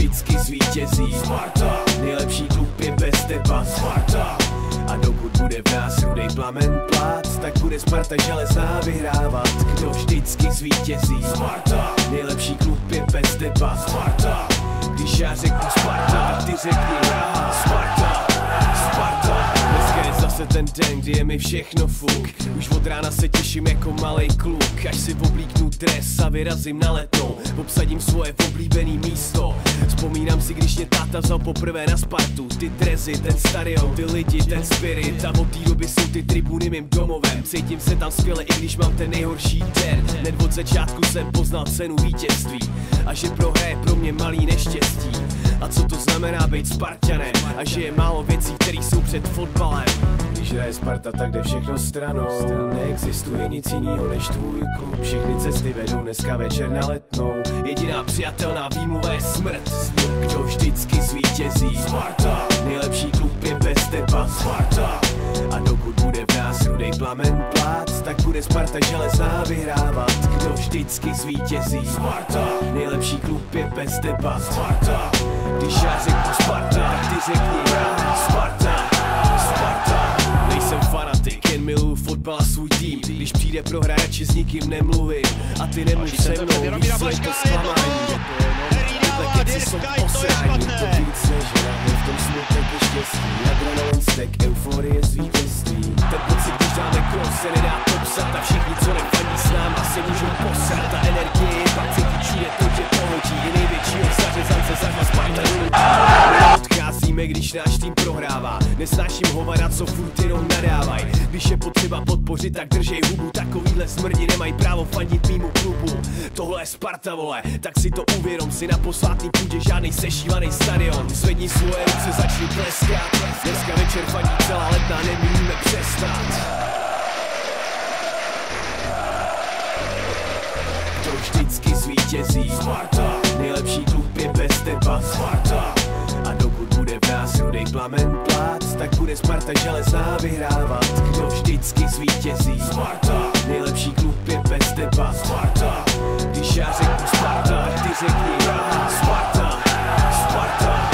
vždycky zvítězí. Sparta, nejlepší klub je bez teba. Sparta, a dokud bude v nás rudej plamen plát, tak bude Sparta železná vyhrávat. Kdo vždycky zvítězí. Sparta, nejlepší klub je bez teba. Sparta, když já řeknu Sparta, tak ty řekni Praha. Sparta, Sparta. Dneska je zase ten den, kdy je mi všechno fuk. Už od rána se těším jako malej kluk, až si oblíknu dres a vyrazím na Letnou. Obsadím svoje oblíbený místo. Vzpomínám si, když mě táta vzal poprvé na Spartu. Ty drezy, ten stadion, ty lidi, ten spirit. A od té doby jsou ty tribuny mým domovem. Cítím se tam skvěle, i když mám ten nejhorší den. Hned od začátku jsem poznal cenu vítězství a že prohra je pro mě malý neštěstí. A co to znamená být Spartanem a že je málo věcí, které jsou před fotbalem. Když hraje Sparta, tak jde všechno stranou. Neexistuje nic jinýho než tvůj klub. Všechny cesty vedou dneska večer na Letnou. Jediná přijatelná výmluva je smrt. Kdo vždycky zvítězí. Sparta, nejlepší klub je bez teba. Sparta, a dokud bude v nás rudej plamen plát, tak bude Sparta železná vyhrávat. Kdo vždycky zvítězí. Sparta, nejlepší klub je bez teba. Sparta, když já řeknu Sparta, tak ty řekni Praha. Sparta, Sparta. Nejsem fanatik, jen miluju fotbal a svůj tým. Když přijde prohra, radši s nikým nemluvím. A ty nemluv se mnou, víš co je to zklamání. Tyhle keci jsou posrání. To víc než hlavně v tom smutek je štěstí. Adrenalin stek, euforie z vítězství. Ten pocit, když dáme krok, se nedá popsat. A všichni, co nefandí s náma, se můžou posrat. Ta energie je pak cítit všude, to tě pohodí. Je největšího zařezance, zařva Sparta. Odcházíme, když náš tým prohrává. Nesnáším hovada, co furt jenom nadávaj. Když je potřeba podpořit, tak držej hubu. Takovýhle smrdi nemají právo fandit mýmu klubu. Tohle je Sparta, vole, tak si to uvědom. Si na posvátný půdě žádnej sešívaný stadion. Zvedni svoje ruce, začni tleskat. Dneska večer fandí celá Letná, nemůžeme přestat. Kdo vždycky zvítězí. Sparta, nejlepší klub je bez teba. Sparta, a dokud bude v nás rudej plamen plát, tak bude Sparta železná vyhrávat. Kdo vždycky zvítězí. Sparta, nejlepší klub je bez teba. Sparta, když já řeknu Sparta, tak ty řekni Praha. Sparta, Sparta.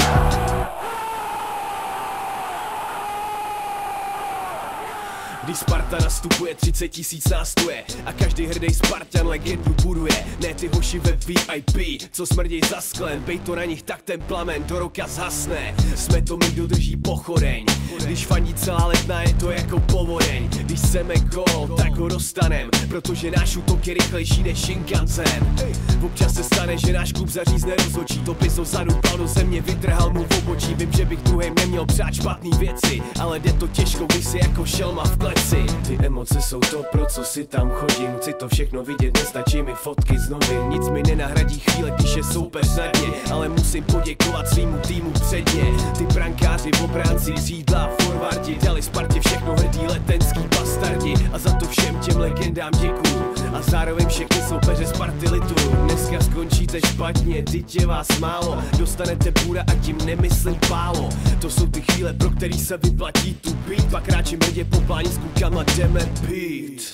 Když Sparta nastupuje, 30 000 nás tu je a každý hrdý Spartan legendu buduje. Ne ty hoši ve VIP, co smrděj za sklem, bej to na nich, tak ten plamen do roka zhasne. Jsme to my, kdo drží pochodeň. Když fandí celá Letná, je to jako povodeň. Když chceme gól, tak ho dostanem, protože náš útok je rychlejší než Shinkansen. Občas se stane, že náš klub zařízne rozhodčí. To piso zadu pal do země, vytrhal mu v obočí. Vím, že bych druhým neměl přát špatný věci, ale jde to těžko, když si jako šelma v kleci. Ty emoce jsou to, pro co si tam chodím. Chci to všechno vidět, nestačí mi fotky z novin. Nic mi nenahradí chvíle, když je soupeř na dně, ale musím poděkovat svýmu týmu předně. Ty brankáři, obránci, křídla, forwardi dali Spartě všechno, hrdí letenský bastardi. A za to všem těm legendám děkuju. A zároveň všechny soupeře Sparty lituju. Dneska skončíte špatně, teď je vás málo. Dostanete bůra a tím nemyslím pálo. To jsou ty chvíle, pro který se vyplatí tu být. Pak kráčím hrdě po pláni s klukama, jdeme pít.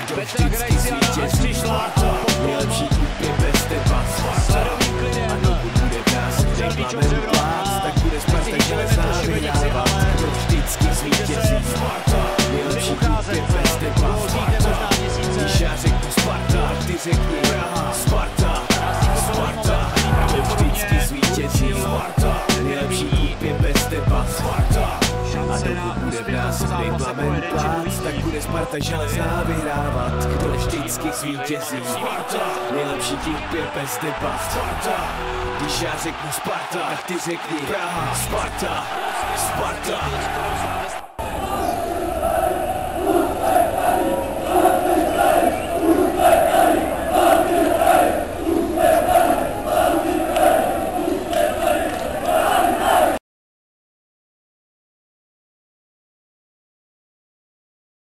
Kdo vždycky zvítězí. Sparta, nejlepší klub je bez teba. Sparta, a dokud bude v nás rudej plamen plát, tak bude Sparta železná vyhrávat. Kdo vždycky zvítězí. Sparta, nejlepší klub je bez teba. Sparta, když já řeknu Sparta, tak ty řekni Praha. Sparta, Sparta, kdo vždycky zvítězí. Sparta, nejlepší klub je bez teba. Sparta, a dokud bude v nás rudej plamen plát, tak bude Sparta železná vyhrávat. Kdo vždycky zvítězí. Sparta, nejlepší klub je bez teba. Sparta, když já řeknu Sparta, tak ty řekni Praha. Sparta, Sparta.